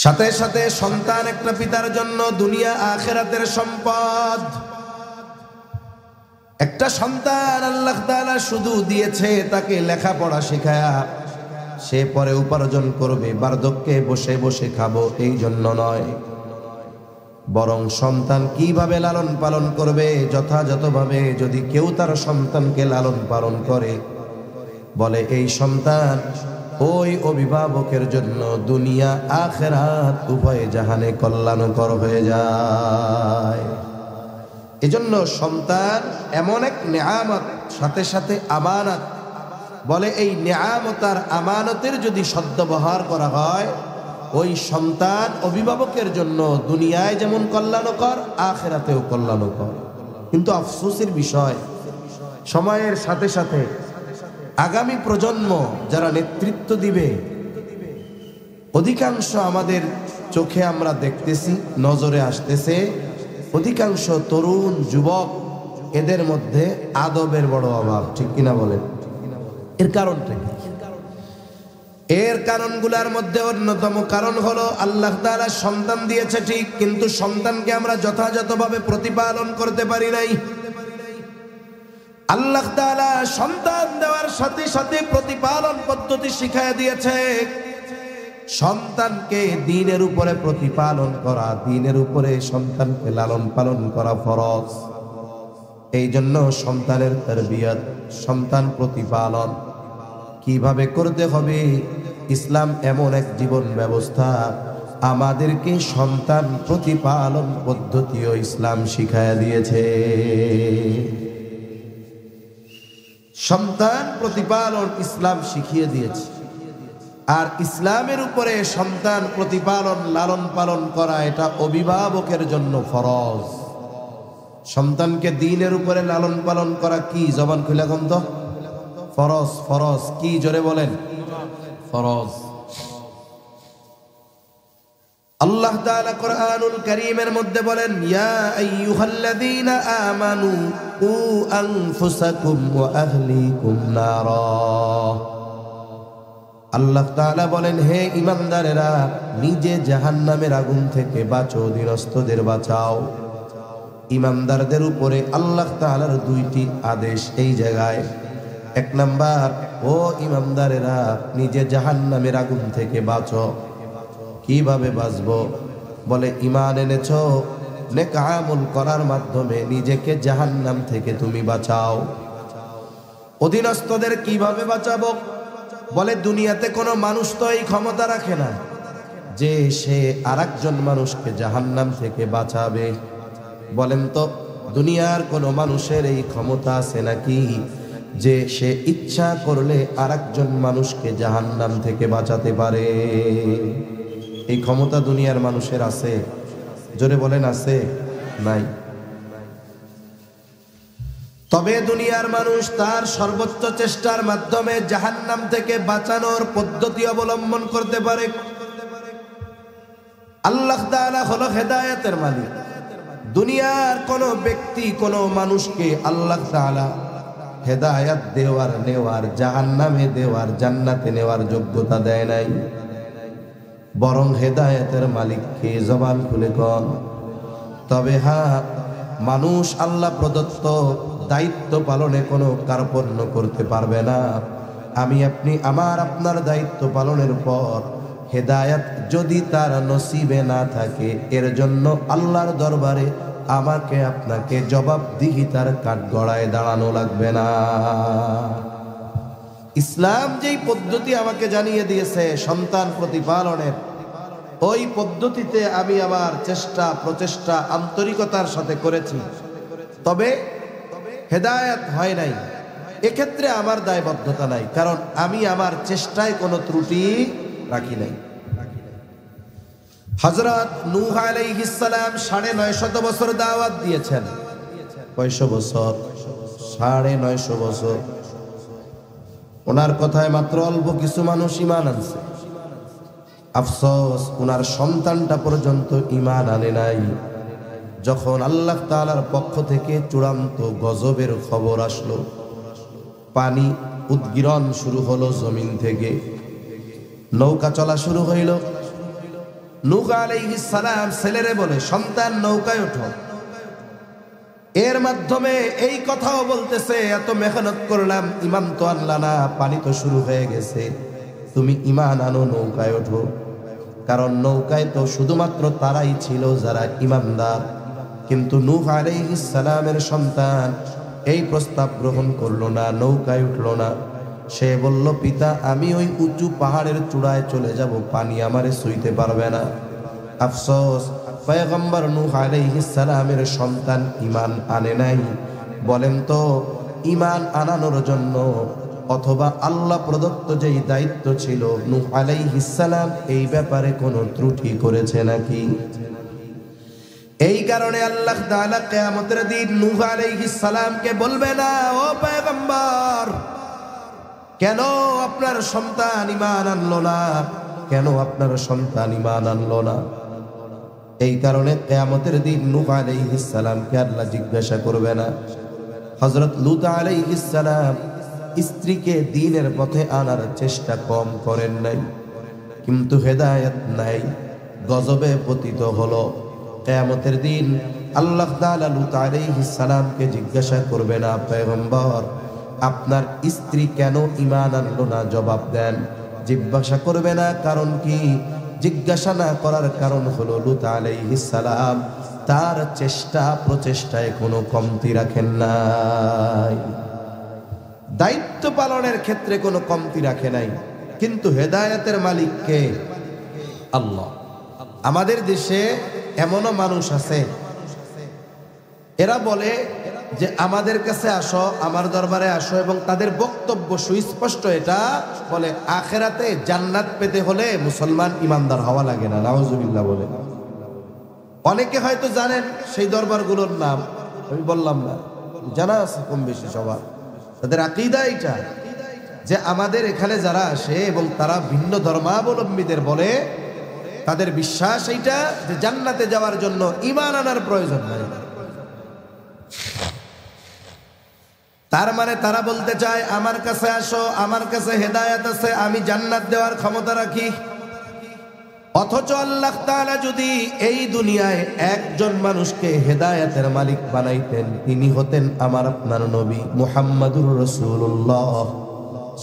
সাথে সাথে সন্তান একটা পিতার জন্য দুনিয়া আখিরাতের সম্পদ। একটা সন্তান আল্লাহ তাআলা শুধু দিয়েছে তাকে লেখাপড়া শেখায়া সে পরে উপার্জন করবে, বার্ধক্যে বসে বসে খাবো এই জন্য নয়, বরং সন্তান কিভাবে লালন পালন করবে যথাযথভাবে যদি কেউ তার সন্তানকে লালন পালন করে, বলে এই সন্তান ওই অভিভাবকের জন্য দুনিয়া আখিরাত উভয় জাহানে কল্যাণকর হয়ে যায়। এজন্য সন্তান এমন এক নেয়ামত, সাথে সাথে আমানত। বলে এই নেয়ামত আর আমানতের যদি সদ্ব্যবহার করা হয়, ওই সন্তান অভিভাবকের জন্য দুনিয়ায় যেমন কল্যাণকর, আখিরাতেও কল্যাণকর। কিন্তু আফসোসের বিষয়, সময়ের সাথে সাথে আগামী প্রজন্ম যারা নেতৃত্ব দিবে, অধিকাংশ আমাদের চোখে আমরা দেখতেছি, নজরে আসতেছে, অধিকাংশ তরুণ যুবক, এদের মধ্যে আদবের বড় অভাব। ঠিক কিনা বলেন? এর কারণটা কি? এর কারণগুলোর মধ্যে অন্যতম কারণ হলো আল্লাহ তাআলা সন্তান দিয়েছে ঠিক, কিন্তু সন্তানকে আমরা যথাযথভাবে প্রতিপালন করতে পারি নাই। আল্লাহ তাআলা সন্তান দেওয়ার সাথে সাথে প্রতিপালন পদ্ধতি শিখায় দিয়েছে। সন্তানকে দ্বীনের উপরে প্রতিপালন করা, দ্বীনের উপরে সন্তানকে লালন পালন করা ফরজ। এই জন্য সন্তানের তারবিয়ত, সন্তান প্রতিপালন কিভাবে করতে হবে, ইসলাম এমন এক জীবন ব্যবস্থা, আমাদেরকে সন্তান প্রতিপালন পদ্ধতিও ইসলাম শিখায় দিয়েছে। সন্তান প্রতিপালন ইসলাম শিখিয়ে দিয়েছে। আর ইসলামের উপরে সন্তান প্রতিপালন, লালন পালন করা, এটা অভিভাবকের জন্য ফরজ। সন্তানকে দ্বীনের উপরে লালন পালন করা কি? জবান খুলে কোন তো? ফরজ। ফরজ কি? জোরে বলেন। ফরজ। আল্লাহ তাআলা কোরআনুল কারীমের মধ্যে বলেন, ইয়া আইয়ুহাল্লাযীনা আমানু কু আনফুসাকুম ওয়া আহলিকুম নারা। আল্লাহ তাআলা বলেন, হে ঈমানদারেরা, নিজে জাহান্নামের আগুন থেকে বাঁচো, অধীনস্থদের বাঁচাও। ঈমানদারদের উপরে আল্লাহ তাআলার দুইটি আদেশ এই জায়গায়। এক নাম্বার, ও ঈমানদারেরা, নিজে জাহান্নামের আগুন থেকে বাঁচো। কিভাবে বাঁচবো? বলে ঈমান এনেছো, নেক আমল করার মাধ্যমে নিজেকে জাহান্নাম থেকে তুমি বাঁচাও। অধীনস্থদের কিভাবে বাঁচাবো? বলে দুনিয়াতে কোনো মানুষ তো এই ক্ষমতা রাখে না যে সে আরেকজন মানুষকে জাহান্নাম থেকে বাঁচাবে। বলেন তো, দুনিয়ার কোনো মানুষের এই ক্ষমতা আছে নাকি যে সে ইচ্ছা করলে আরেকজন মানুষকে জাহান্নাম থেকে বাঁচাতে পারে? এই ক্ষমতা দুনিয়ার মানুষের আছে? জোরে বলেন, আছে? নাই। তবে দুনিয়ার মানুষ তার সর্বোচ্চ চেষ্টার মাধ্যমে জাহান্নাম থেকে বাঁচানোর পদ্ধতি অবলম্বন করতে পারে। আল্লাহ তাআলা হলো হেদায়েতের মালিক। দুনিয়ার কোন ব্যক্তি, কোন মানুষকে আল্লাহ তাআলা হেদায়েত দেওয়ার, নেওয়ার, জাহান্নামে দেওয়ার, জান্নাতে নেওয়ার যোগ্যতা দেয় নাই। বরং হেদায়েতের মালিককে। জবান খুলে কন। তবে হ্যাঁ, মানুষ আল্লাহ প্রদত্ত দায়িত্ব পালনে কোনো কার্পণ্য করতে পারবে না। আমি আপনি আমার আপনার দায়িত্ব পালনের পর হেদায়েত যদি তার নসিবে না থাকে, এর জন্য আল্লাহর দরবারে আমাকে আপনাকে জবাবদিহিতার কাঠগড়ায় দাঁড়ানো লাগবে না। ইসলাম যেই পদ্ধতি আমাকে জানিয়ে দিয়েছে সন্তান প্রতিপালনের, ওই পদ্ধতিতে আমি আমার চেষ্টা, প্রচেষ্টা আন্তরিকতার সাথে করেছি। তবে হেদায়েত হয় নাই, এক্ষেত্রে আমার দায়বদ্ধতা নাই, কারণ আমি আমার চেষ্টায় কোনো ত্রুটি রাখি নাই। হযরত নূহ আলাইহিস সালাম ৯৫০ বছর দাওয়াত দিয়েছেন। কয়শো বছর? ৯৫০ বছর। ওনার কথায় মাত্র অল্প কিছু মানুষ ঈমান আনছে। আফসোস, ওনার সন্তানটা পর্যন্ত ঈমান আনে নাই। যখন আল্লাহ তাআলার পক্ষ থেকে চূড়ান্ত গজবের খবর আসলো, পানি উদ্গীরণ শুরু হলো জমিন থেকে, নৌকা চলা শুরু হইল, নূহ আলাইহিস সালাম ছেলেরে বলে, সন্তান নৌকায় ওঠো। এর মাধ্যমে এই কথাও বলতেছে, এত মেহনত করলাম, ইমান তো আনলা না, পানি তো শুরু হয়ে গেছে, তুমি ইমান আনো, নৌকায় ওঠো। কারণ নৌকায় তো শুধুমাত্র তারাই ছিল যারা ইমানদার। কিন্তু নূহ আলাইহিস সালামের সন্তান এই প্রস্তাব গ্রহণ করলো না, নৌকায় উঠলো না। সে বলল, পিতা আমি ওই উঁচু পাহাড়ের চূড়ায় চলে যাব, পানি আমারে ছুঁইতে পারবে না। আফসোস, পয়গম্বর নূহ আলাইহিস সালামের সন্তান ঈমান আনে নাই। বলেন তো, ঈমান আনানোর জন্য অথবা আল্লাহ প্রদত্ত যেই দায়িত্ব ছিল, নূহ আলাইহিস সালাম এই ব্যাপারে কোনো ত্রুটি করেছে নাকি? এই কারণে আল্লাহ তাআলা কিয়ামতের দিন নূহ আলাইহিস সালামকে বলবে না, ও পয়গম্বর, কেন আপনার সন্তান ঈমান আনলো না, কেন আপনার সন্তান ঈমান আনলো না? এই কারণে কিয়ামতের দিন নূহ আলাইহিস সালামকে আল্লাহ জিজ্ঞাসা করবে না। হযরত লূত আলাইহিস সালাম স্ত্রীকে দ্বীনের পথে আনার চেষ্টা কম করেন নাই, কিন্তু হেদায়েত নাই, গজবে পতিত হলো। কিয়ামতের দিন আল্লাহ তাআলা লূত আলাইহিস সালামকে জিজ্ঞাসা করবে না, পয়গম্বর আপনার স্ত্রী কেন ঈমান আনলো না, জবাব দেন। জিজ্ঞাসা করবে না, কারণ কি? জিজ্ঞাসা না করার কারণ হলো লূত আলাইহিস সালাম তার চেষ্টা প্রচেষ্টায় কোনো কমতি রাখেন নাই, দায়িত্ব পালনের ক্ষেত্রে কোনো কমতি রাখে নাই। কিন্তু হেদায়েতের মালিক কে? আল্লাহ। আমাদের দেশে এমনও মানুষ আছে, এরা বলে যে আমাদের কাছে আসো, আমার দরবারে আসো, এবং তাদের বক্তব্য সুস্পষ্ট, এটা বলে আখেরাতে জান্নাত পেতে হলে মুসলমান ইমানদার হওয়া লাগে না। নাউজুবিল্লাহ বলে। অনেকে হয়তো জানেন সেই দরবারগুলোর নাম, আমি বললাম না, জানা আছে কম বেশি সবার। তাদের আকীদা এটা যে আমাদের এখানে যারা আসে এবং তারা ভিন্ন ধর্মাবলম্বীদের বলে, তাদের বিশ্বাস এইটা যে জান্নাতে যাওয়ার জন্য ঈমান আনার প্রয়োজন নাই। তার মানে তারা বলতে চায়, আমার কাছে আসো, আমার কাছে হেদায়েত আছে, আমি জান্নাত দেওয়ার ক্ষমতা রাখি। অথচ আল্লাহ তাআলা যদি এই দুনিয়ায় একজন মানুষকে হেদায়েতের মালিক বানাইতেন, তিনি হতেন আমার আপনার নবী মুহাম্মাদুর রাসূলুল্লাহ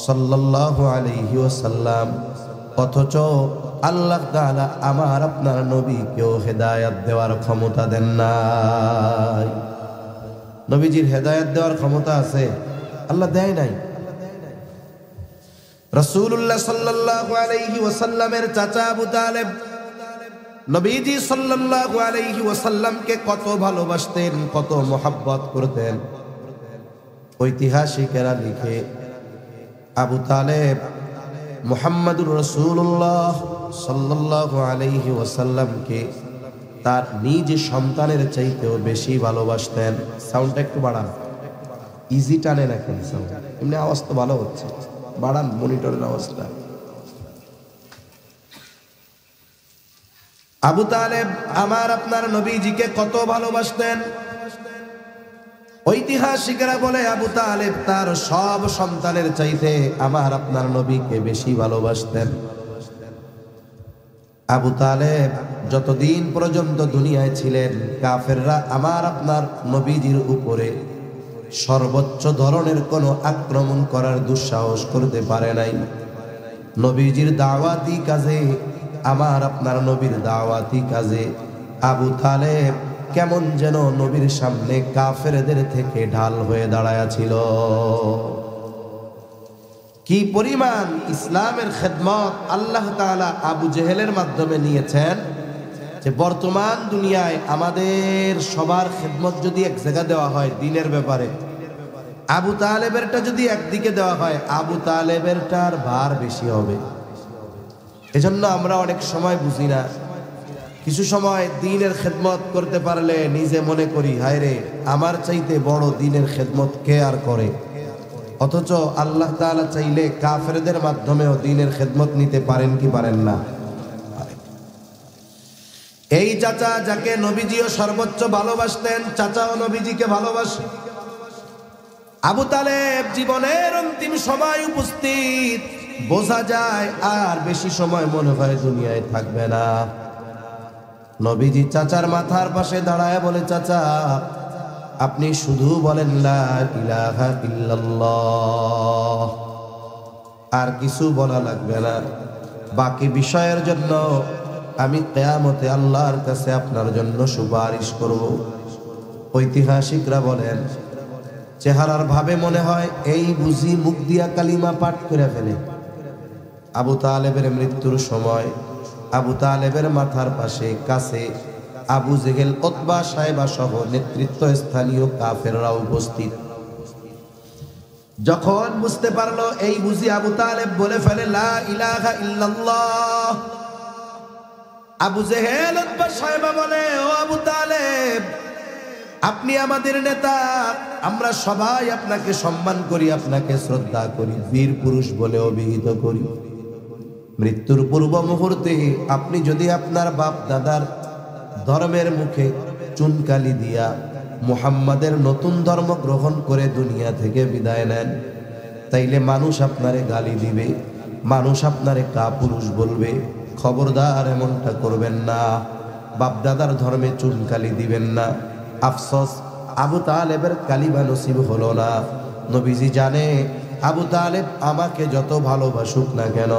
সাল্লাল্লাহু আলাইহি ওয়াসাল্লাম। অথচ আল্লাহ তাআলা আমার আপনার নবীকেও হেদায়েত দেওয়ার ক্ষমতা দেন নাই। নবীজির হেদায়েত দেওয়ার ক্ষমতা আছে, আল্লাহ দেয় নাই। রাসূলুল্লাহ সাল্লাল্লাহু আলাইহি ওয়াসাল্লামের চাচা আবু তালেব নবীজি সাল্লাল্লাহু আলাইহি ওয়াসাল্লামকে কত ভালোবাসতেন, কত মহব্বত করতেন। ঐতিহাসিকেরা লিখে, আবু তালেব মুহাম্মাদুর রাসূলুল্লাহ সাল্লাল্লাহু আলাইহি ওয়াসাল্লামকে তার নিজ সন্তানের চাইতেও বেশি ভালোবাসতেন। সাউন্ডটা একটু বাড়ান, ইজি টানে না কেন সাউন্ড? এমনি আওয়াজ তো ভালো হচ্ছে, বাড়ান মনিটরের আওয়াজটা। আবু তালেব আমার আপনার নবীজিকে কত ভালোবাসতেন। ঐতিহাসিকরা বলে আবু তালেব তার সব সন্তানের চাইতে আমার আপনার নবীকে বেশি ভালোবাসতেন। আবু তালেব যতদিন পর্যন্ত দুনিয়ায় ছিলেন, কাফেররা আমার আপনার নবীজির উপরে সর্বোচ্চ ধরনের কোনো আক্রমণ করার দুঃসাহস করতে পারে নাই। নবীজির দাওয়াতি কাজে, আমার আপনার নবীর দাওয়াতি কাজে আবু তালেব কেমন যেন নবীর সামনে কাফেরদের থেকে ঢাল হয়ে দাঁড়ায়া ছিল। কি পরিমাণ ইসলামের খেদমত আল্লাহ তাআলা আবু জেহেলের মাধ্যমে নিয়েছেন, যে বর্তমান দুনিয়ায় আমাদের সবার খেদমত যদি এক জায়গা দেওয়া হয় দ্বীনের ব্যাপারে, আবু তালেবেরটা যদি একদিকে দেওয়া হয়, আবু তালেবেরটার ভার বেশি হবে। এজন্য আমরা অনেক সময় বুঝি না, কিছু সময় দ্বীনের খেদমত করতে পারলে নিজে মনে করি, হায় রে, আমার চাইতে বড় দ্বীনের খেদমত কে আর করে। অথচ আল্লাহ তাআলা চাইলে কাফেরদের মাধ্যমেও দ্বীনের খেদমত নিতে পারেন কি পারেন না? এই চাচা যাকে নবীজিও সর্বোচ্চ ভালোবাসতেন, চাচাও নবীজিকে ভালোবাসে। আবু তালেব জীবনের অন্তিম সময় উপস্থিত, বোঝা যায় আর বেশি সময় মনে হয় দুনিয়ায় থাকবে না। নবীজি চাচার মাথার পাশে দাঁড়ায় বলে, চাচা আপনি শুধু বলেন লা ইলাহা ইল্লাল্লাহ, আর কিছু বলা লাগবে না। বাকি বিষয়ের জন্য আমি কিয়ামতে আল্লাহর কাছে আপনার জন্য সুপারিশ করব। ঐতিহাসিকরা বলেন, চেহারার ভাবে মনে হয় এই বুঝি মুখ দিয়া কালিমা পাঠ করে ফেলে। আবু তালেবের মৃত্যুর সময় আবু তালেবের মাথার পাশে কাছে আবু জেহেল, উতবা, সাইবা সহ নেতৃত্ব স্থানীয় কাফেররা উপস্থিত। যখন বুঝতে পারলো এই বুঝি আবু তালেব বলে ফেলে লা ইলাহা ইল্লাল্লাহ, আবু জেহেল, উতবা, সাইবা বলে, ও আবু তালেব, আপনি আমাদের নেতা, আমরা সবাই আপনাকে সম্মান করি, আপনাকে শ্রদ্ধা করি, বীর পুরুষ বলে অভিহিত করি। মৃত্যুর পূর্ব মুহূর্তে আপনি যদি আপনার বাপ দাদার ধর্মের মুখে চুনকালি দিয়া মুহাম্মাদের নতুন ধর্ম গ্রহণ করে দুনিয়া থেকে বিদায় নেন, তাইলে মানুষ আপনারে গালি দিবে, মানুষ আপনারে কাপুরুষ বলবে। খবরদার এমনটা করবেন না, বাপ দাদার ধর্মে চুনকালি দিবেন না। আফসোস, আবু তালেবের কালিমা নসিব হলো না। নবীজি জানে আবু তালেব আমাকে যত ভালোবাসুক না কেন,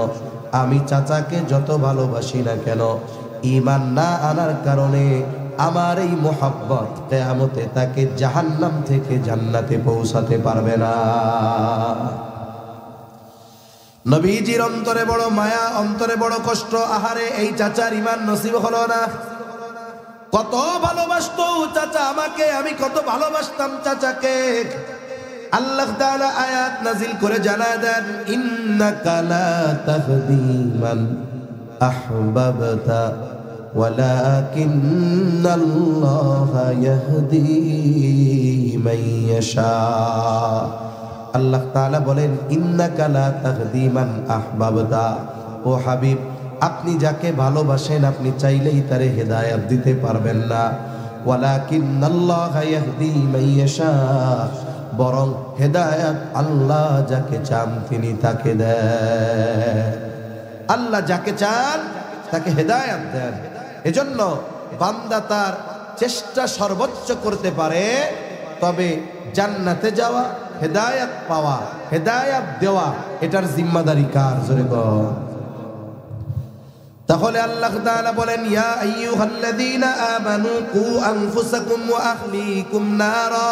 আমি চাচাকে যত ভালোবাসি না কেন, ঈমান না আনার কারণে আমার এই মোহাব্বত কিয়ামতে তাকে জাহান্নাম থেকে জান্নাতে পৌঁছাতে পারবে না। নবীজির অন্তরে বড় মায়া, অন্তরে বড় কষ্ট। আহারে, এই চাচার ঈমান নসিব হলো না। কত ভালোবাসতো চাচা আমাকে, আমি কত ভালোবাসতাম চাচাকে। আল্লাহ তাআলা আয়াত নাজিল করে জানায় দেন, ইন্নাকা লা তাহদি মান আহবাবতা ওয়ালাকিন্নাল্লাহা ইয়াহদি মান ইয়াশা। আল্লাহ তাআলা বলেন, ইন্নাকা লা তাহদি মান আহবাবতা, ও হাবিব, আপনি যাকে ভালোবাসেন আপনি চাইলেই তারে হেদায়েত দিতে পারবেন না। ওয়ালাকিন্নাল্লাহা ইয়াহদি মান ইয়াশা, বরং হেদায়েত আল্লাহ যাকে চান তিনি তাকে দেন। আল্লাহ যাকে চান তাকে হেদায়েত দেন। এজন্য বান্দা তার চেষ্টা সর্বোচ্চ করতে পারে, তবে জান্নাতে যাওয়া, হেদায়েত পাওয়া, হেদায়েত দেওয়া, এটার জিম্মাদারি কার? জোরে বল। তাহলে আল্লাহ তাআলা বলেন, ইয়া আইয়ুহাল্লাযীনা আমানু কু আনফুসাকুম ওয়া আহলিকুম নারা,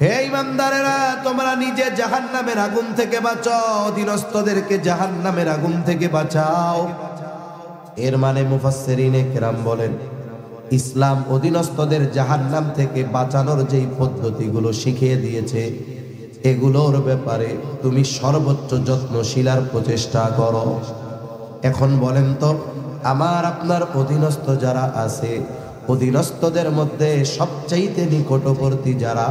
হে ঈমানদারেরা, তোমরা নিজে জাহান্নামের আগুন থেকে বাঁচাও, অধীনস্থদেরকে জাহান্নামের আগুন থেকে বাঁচাও। এর মানে মুফাসসিরিনে কেরাম বলেন, ইসলাম অধীনস্থদের জাহান্নাম থেকে বাঁচানোর যেই পদ্ধতিগুলো শিখিয়ে দিয়েছে, এগুলোর ব্যাপারে তুমি সর্বোচ্চ যত্নশীলার প্রচেষ্টা করো। এখন বলেন তো, আমার আপনার অধীনস্থ যারা আছে, অধীনস্থদের মধ্যে সবচাইতে নিকটবর্তী যারা,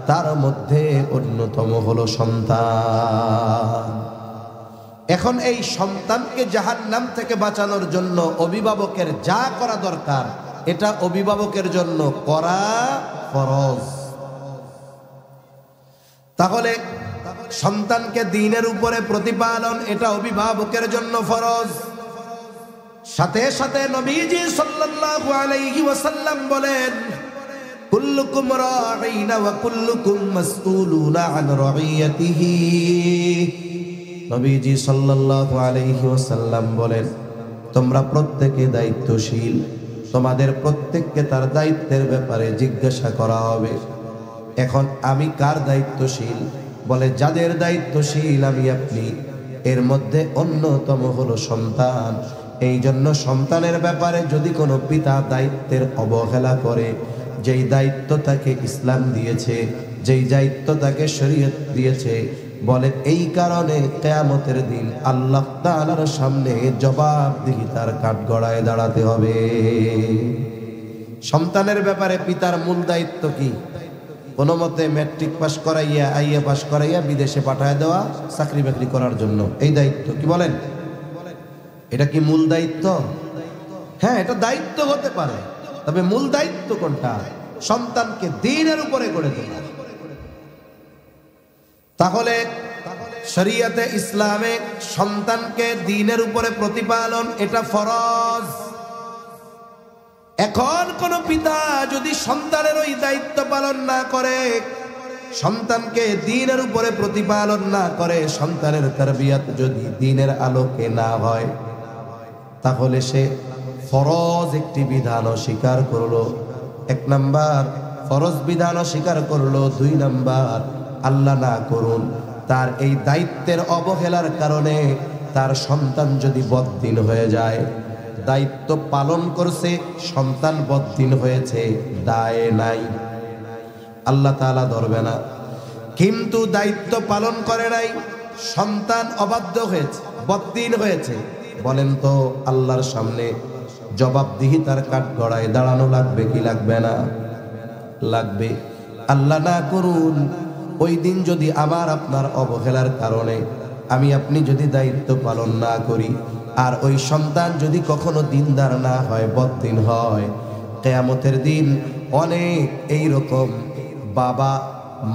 তার মধ্যে অন্যতম হলো সন্তান। এখন এই সন্তানকে জাহান্নাম থেকে বাঁচানোর জন্য অভিভাবকের যা করা দরকার, এটা অভিভাবকের জন্য করা ফরজ। তাহলে সন্তানকে দ্বীনের উপরে প্রতিপালন, এটা অভিভাবকের জন্য ফরজ। সাথে সাথে নবীজি সাল্লাল্লাহু আলাইহি ওয়াসাল্লাম বলেন, কুল্লুকুম রাঈনা ওয়া কুল্লুকুম মাসউলুনা আন রাঈয়াতিহি। নবীজি সাল্লাল্লাহু আলাইহি ওয়াসাল্লাম বলেন, তোমরা প্রত্যেকে দায়িত্বশীল, তোমাদের প্রত্যেককে তার দায়িত্বের ব্যাপারে জিজ্ঞাসা করা হবে। এখন আমি কার দায়িত্বশীল? বলে, যাদের দায়িত্বশীল আমি আপনি, এর মধ্যে অন্যতম হলো সন্তান। এই জন্য সন্তানের ব্যাপারে যদি কোনো পিতা দায়িত্বের অবহেলা করে, যেই দায়িত্ব তাকে ইসলাম দিয়েছে, যেই দায়িত্ব তাকে শরীয়ত দিয়েছে, বলে এই কারণে কিয়ামতের দিন আল্লাহ তাআলার সামনে জবাবদিহিতার কাঠগড়ায় দাঁড়াতে হবে। সন্তানের ব্যাপারে পিতার মূল দায়িত্ব কি? কোনো মতে ম্যাট্রিক পাস করাইয়া, আইএ পাস করাইয়া বিদেশে পাঠায় দেওয়া চাকরি বাকরি করার জন্য, এই দায়িত্ব কি বলেন? এটা কি মূল দায়িত্ব? হ্যাঁ, এটা দায়িত্ব হতে পারে, তবে মূল দায়িত্ব কোনটা? সন্তানকে দ্বীনের উপরে গড়ে তোলা। তাহলে শরীয়তে ইসলামে সন্তানকে দ্বীনের উপরে প্রতিপালন, এটা ফরজ। এখন কোন পিতা যদি সন্তানের ওই দায়িত্ব পালন না করে, সন্তানকে দ্বীনের উপরে প্রতিপালন না করে, সন্তানের তারবিয়াত যদি দ্বীনের আলোকে না হয়, তাহলে সে ফরজ একটি বিধান অস্বীকার করলো। 1 নাম্বার ফরজ বিধান অস্বীকার করলো। 2 নাম্বার আল্লাহ না করুন তার এই দায়িত্বের অবহেলার কারণে তার সন্তান যদি বদ্দিন হয়ে যায়, দায়িত্ব পালন করছে সন্তান বদ্দিন হয়েছে, দায় নাই, আল্লাহ তাআলা ধরবে না। কিন্তু দায়িত্ব পালন করে নাই, সন্তান অবাধ্য হয়েছে, বদ্দিন হয়েছে, বলেন তো আল্লাহর সামনে জবাবদিহিতার কাঠগড়ায় দাঁড়ানো লাগবে কি লাগবে না? লাগবে। আল্লাহ না করুন ওই দিন যদি আমার আপনার অবহেলার কারণে আমি আপনি যদি দায়িত্ব পালন না করি, আর ওই সন্তান যদি কখনো দিনদার না হয়, বদ্দিন হয়, কিয়ামতের দিন অনেক এই রকম বাবা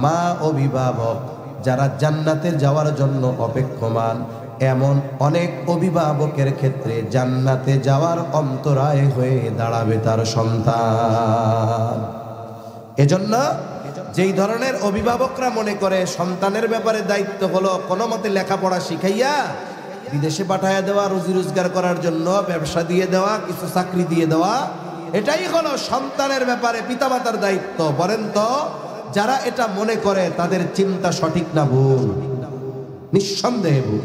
মা অভিভাবক যারা জান্নাতে যাওয়ার জন্য অপেক্ষমান, এমন অনেক অভিভাবকের ক্ষেত্রে জান্নাতে যাওয়ার অন্তরায় হয়ে দাঁড়াবে তার সন্তান। এজন্য যেই ধরনের অভিভাবকরা মনে করে সন্তানের ব্যাপারে দায়িত্ব হলো কোনো মতে লেখাপড়া শিখাইয়া বিদেশে পাঠাইয়া দেওয়া, রুজি রোজগার করার জন্য ব্যবসা দিয়ে দেওয়া, কিছু চাকরি দিয়ে দেওয়া, এটাই হলো সন্তানের ব্যাপারে পিতামাতার দায়িত্ব, বলেন তো যারা এটা মনে করে তাদের চিন্তা সঠিক না ভুল? নিঃসন্দেহে ভুল।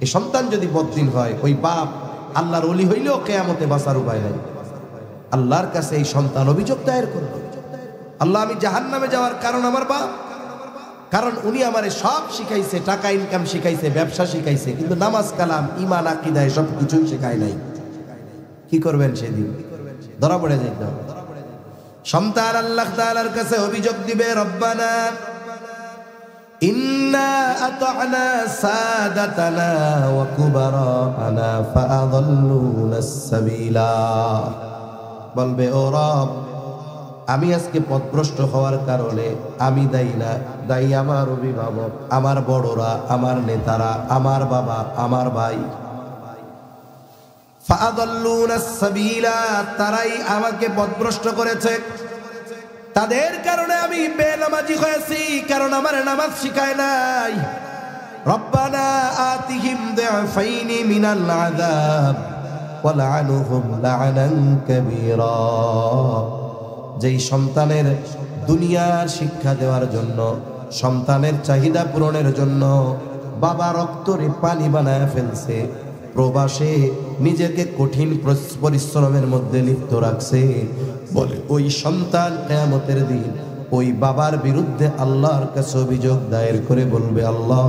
এই সন্তান যদি বদ্দিন হয়, ওই বাপ আল্লাহর ওলি হইলেও কিয়ামতে বাঁচার উপায় নাই। আল্লাহর কাছে এই সন্তান অভিযোগ দায়ের করবে, আল্লাহ আমি জাহান্নামে যাওয়ার কারণ আমার বাপ, কারণ উনি আমারে সব শিখাইছে, টাকা ইনকাম শিখাইছে, ব্যবসা শিখাইছে, কিন্তু নামাজ কালাম ঈমান আকীদা সব কিছুই শেখায় নাই। কি করবেন সেদিন? ধরা পড়ে যাইতে হবে। সন্তান আল্লাহ তাআলার কাছে অভিযোগ দিবে, রব্বানা ইন্না আতা'না সাদাতানা ওয়া কুবারানা ফাআযাল্লুনাস সাবিলা। বলবে, ও রব, আমি আজকে পথভ্রষ্ট হওয়ার কারণে আমি দায়ী না, দায়ী আমার অভিভাবক, আমার বড়রা, আমার নেতারা, আমার বাবা, আমার ভাই। ফাআযাল্লুনাস সাবিলা, তারাই আমাকে পথভ্রষ্ট করেছে, তাদের কারণে আমি বেনামাজি হয়েছি, কারণ আমার নামাজ শিখায় নাই। রব্বানা আতিহিম দি'ফাইনি মিনাল আযাব ওয়ালআনহুম লা'নান কাবীরা। যেই সন্তানের দুনিয়ার শিক্ষা দেওয়ার জন্য, সন্তানের চাহিদা পূরণের জন্য বাবা রক্তরে পানি বানায় ফেলছে, প্রবাসে নিজেকে কঠিন পরিশ্রমের মধ্যে লিপ্ত রাখছে, বলে ওই সন্তান কিয়ামতের দিন ওই বাবার বিরুদ্ধে আল্লাহর কাছে অভিযোগ দায়ের করে বলবে, আল্লাহ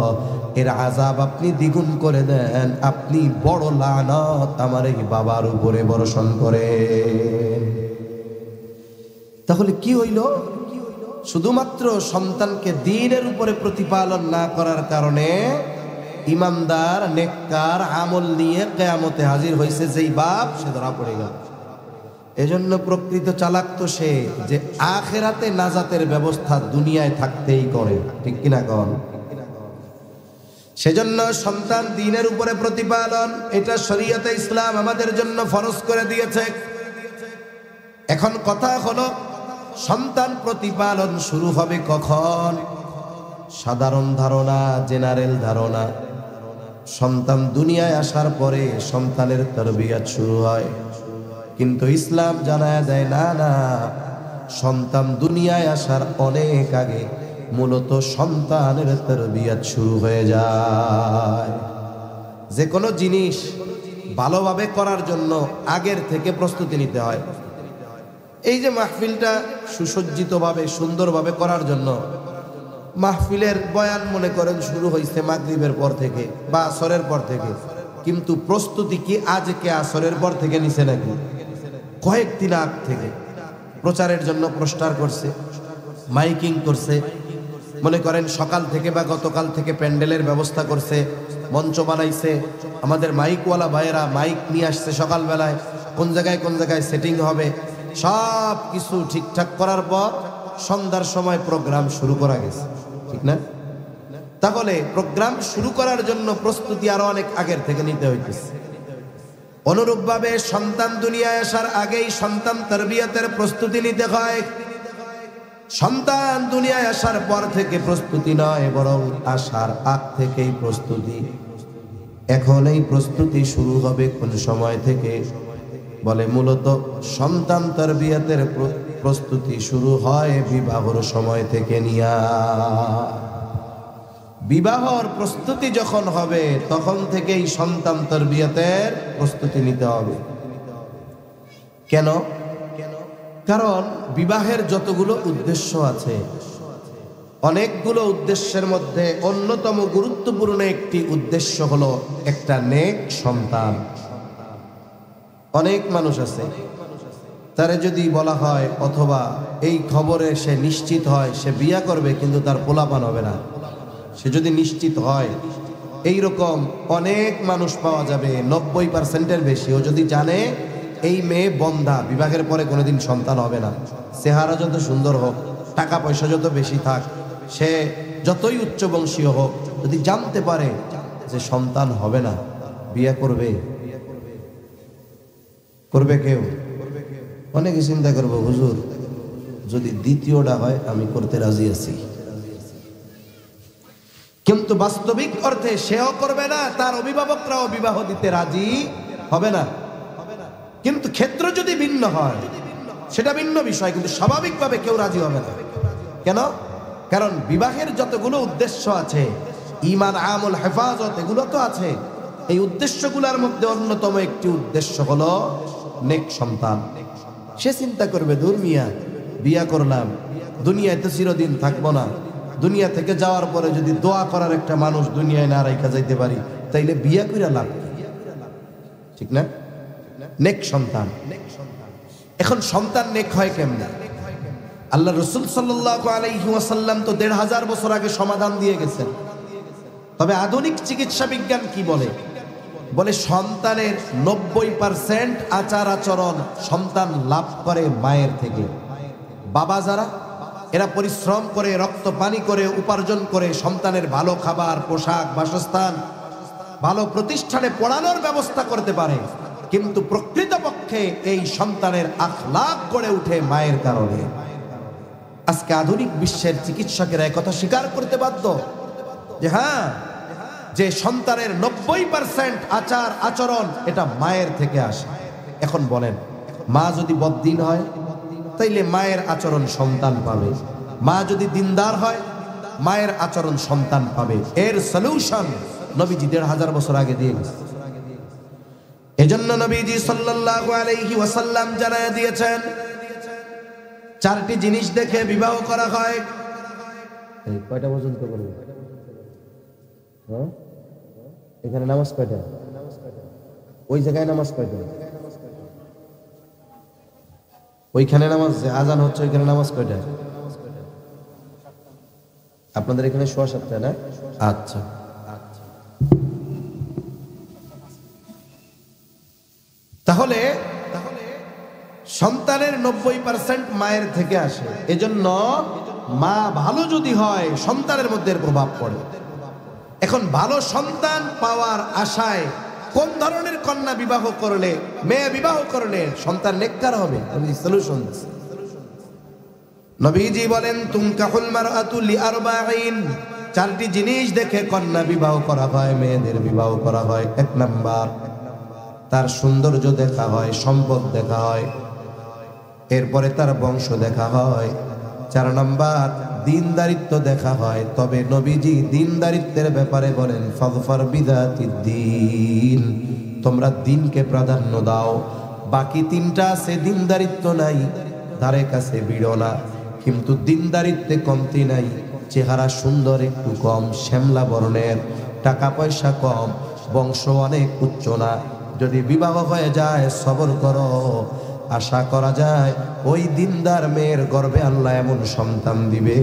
এর আযাব আপনি দ্বিগুণ করে দেন, আপনি বড় লানত আমার এই বাবার উপরে বর্ষণ করেন। তাহলে কি হইল? শুধুমাত্র সন্তানকে দ্বীনের উপরে প্রতিপালন না করার কারণে ইমানদার নেককার আমল নিয়ে কিয়ামতে হাজির হয়েছে যেই বাপ, সে ধরা পড়ে গেল। এজন্য প্রকৃত চালাক তো সে যে আখিরাতে নাজাতের ব্যবস্থা দুনিয়ায় থাকতেই করে, ঠিক কিনা কন? সেজন্য সন্তান দ্বীনের উপরে প্রতিপালন, এটা শরীয়তে ইসলাম আমাদের জন্য ফরজ করে দিয়েছে। এখন কথা হলো, সন্তান প্রতিপালন শুরু হবে কখন? সাধারণ ধারণা, জেনারেল ধারণা, সন্তান দুনিয়ায় আসার পরে সন্তানের তারবিয়াত শুরু হয়। কিন্তু ইসলাম জানায় দেয়, না না, সন্তান দুনিয়ায় আসার অনেক আগে মূলত সন্তানের তারবিয়াত শুরু হয়ে যায়। যে কোনো জিনিস ভালোভাবে করার জন্য আগের থেকে প্রস্তুতি নিতে হয়। এই যে মাহফিলটা সুসজ্জিতভাবে সুন্দরভাবে করার জন্য, মাহফিলের বয়ান মনে করেন শুরু হয়েছে মাগরিবের পর থেকে বা আসরের পর থেকে, কিন্তু প্রস্তুতি কি আজকে আসরের পর থেকে নিছে নাকি? কয়েকদিন আগ থেকে প্রচারের জন্য পোস্টার করছে, মাইকিং করছে, মনে করেন সকাল থেকে বা গতকাল থেকে প্যান্ডেলের ব্যবস্থা করছে, মঞ্চ বানাইছে, আমাদের মাইকওয়ালা ভাইয়েরা মাইক নিয়ে আসছে সকালবেলায়, কোন জায়গায় সেটিং হবে, সব কিছু ঠিকঠাক করার পর সন্ধ্যার সময় প্রোগ্রাম শুরু করা গেছে, ঠিক না? তাহলে প্রোগ্রাম শুরু করার জন্য প্রস্তুতি আরো অনেক আগের থেকে নিতে হইতেছে। অনুরূপভাবে সন্তান দুনিয়ায় আসার আগেই সন্তান তারবিয়াতের প্রস্তুতি নিতে হয়। সন্তান দুনিয়ায় আসার পর থেকে প্রস্তুতি নয়, বরং আসার আগ থেকেই প্রস্তুতি। এখন এই প্রস্তুতি শুরু হবে কোন সময় থেকে? বলে মূলত সন্তান তারবিয়াতের প্রস্তুতি শুরু হয় বিবাহর সময় থেকে নিয়া। বিবাহর প্রস্তুতি যখন হবে তখন থেকেই সন্তান তারবিয়াতের প্রস্তুতি নিতে হবে। কেন? কারণ বিবাহের যতগুলো উদ্দেশ্য আছে, অনেকগুলো উদ্দেশ্যের মধ্যে অন্যতম গুরুত্বপূর্ণ একটি উদ্দেশ্য হলো একটা নেক সন্তান। অনেক মানুষ আছে, তারে যদি বলা হয় অথবা এই খবরে সে নিশ্চিত হয় সে বিয়া করবে, কিন্তু তার পোলাপান হবে না, সে যদি নিশ্চিত হয়, এইরকম অনেক মানুষ পাওয়া যাবে, 90%-এর বেশি। ও যদি জানে এই মেয়ে বন্ধা, বিবাহের পরে কোনোদিন সন্তান হবে না, চেহারা যত সুন্দর হোক, টাকা পয়সা যত বেশি থাক, সে যতই উচ্চবংশীয় হোক, যদি জানতে পারে যে সন্তান হবে না, বিয়ে করবে? করবে কেউ? অনেকে চিন্তা করবো, হুজুর যদি দ্বিতীয়টা হয় আমি করতে রাজি আছি, কিন্তু বাস্তবিক অর্থে সেও করবে না, তার অভিভাবকরাও বিবাহ দিতে রাজি হবে না। কিন্তু ক্ষেত্র যদি ভিন্ন হয় সেটা ভিন্ন বিষয়, কিন্তু স্বাভাবিকভাবে কেউ রাজি হবে না। কেন? কারণ বিবাহের যতগুলো উদ্দেশ্য আছে, ঈমান, আমল, হেফাজত, এগুলো তো আছে। এই উদ্দেশ্যগুলোর মধ্যে অন্যতম একটি উদ্দেশ্য হলো নেক সন্তান। সে চিন্তা করবে, দূর মিয়া, বিয়া করলাম, দুনিয়ায় তো চিরদিন থাকবো না, দুনিয়া থেকে যাওয়ার পরে যদি দোয়া করার একটা মানুষ দুনিয়ায় না রাইখা যাইতে পারি, তাইলে বিয়া কইরা লাভ কি? ঠিক না? নেক সন্তান। এখন সন্তান নেক হয় কেমনে? আল্লাহ রাসূল সাল্লাল্লাহু আলাইহি ওয়াসাল্লাম তো ১৫০০ বছর আগে সমাধান দিয়ে গেছেন। তবে আধুনিক চিকিৎসা বিজ্ঞান কি বলে? বলে সন্তানের ৯০% আচার আচরণ সন্তান লাভ করে মায়ের থেকে। বাবা যারা, এরা পরিশ্রম করে, রক্ত পানি করে, উপার্জন করে সন্তানের ভালো খাবার, পোশাক, বাসস্থান, ভালো প্রতিষ্ঠানে পড়ানোর ব্যবস্থা করতে পারে, কিন্তু প্রকৃতপক্ষে এই সন্তানের আখলাক গড়ে উঠে মায়ের কারণে। আজকে আধুনিক বিশ্বের চিকিৎসকেরা একথা স্বীকার করতে বাধ্য যে হ্যাঁ, যে সন্তানের ৯০% আচার আচরণ এটা মায়ের থেকে আসে। এখন বলেন, মা যদি বদ্দিন হয় তাইলে মায়ের আচরণ সন্তান পাবে, মা যদি দিনদার হয় মায়ের আচরণ সন্তান পাবে। এর সলিউশন নবীজি ১৫০০ বছর আগে দিয়ে গেছে। এজন্য নবীজি সাল্লাল্লাহু আলাইহি ওয়াসাল্লাম জানায় দিয়েছেন, 4টি জিনিস দেখে বিবাহ করা হয়। এই কয়টা পর্যন্ত করবে? হ্যাঁ, এখানে নামাজ কয়টা? ওই জায়গায় নামাজ কয়টা? ওইখানে নামাজ, আজান হচ্ছে ওইখানে নামাজ কয়টা? আপনাদের এখানে 7:15 না? আচ্ছা, তাহলে সন্তানের ৯০% মায়ের থেকে আসে। এজন্য মা ভালো যদি হয় সন্তানের মধ্যে প্রভাব পড়ে। এখন ভালো সন্তান পাওয়ার আশায় কোন ধরনের কন্যা বিবাহ করলে, মেয়ে বিবাহ করলে সন্তান নেককার হবে? আমি সলিউশন দিচ্ছি। নবীজি বলেন, তুনকাহুল মারআতু লিআরবাঈন, 4টি জিনিস দেখে কন্যা বিবাহ করা হয়, মেয়েদের বিবাহ করা হয়। 1 নাম্বার, তার সৌন্দর্য দেখা হয়, সম্পদ দেখা হয়, এরপরে তার বংশ দেখা হয়। 4 নাম্বার, দিনদারিত্ব দেখা হয়। তবে নবীজি দিনদারিত্বের ব্যাপারে বলেন, ফাযফার বিযাতিদ্দীন, তোমরা দিনকে প্রাধান্য দাও। বাকি 3টা আছে, দিনদারিত্ব নাই, ধারে কাছে ভিড়ো না, কিন্তু দিনদারিত্বে কমতি নাই। চেহারা সুন্দর একটু কম, শ্যামলা বর্ণের, টাকা পয়সা কম, বংশ অনেক উচ্চ না, যদি বিবাহ হয়ে যায় সবর করো, আশা করা যায় ওই দিনদার মেয়ের গর্ভে আল্লাহ এমন সন্তান দিবে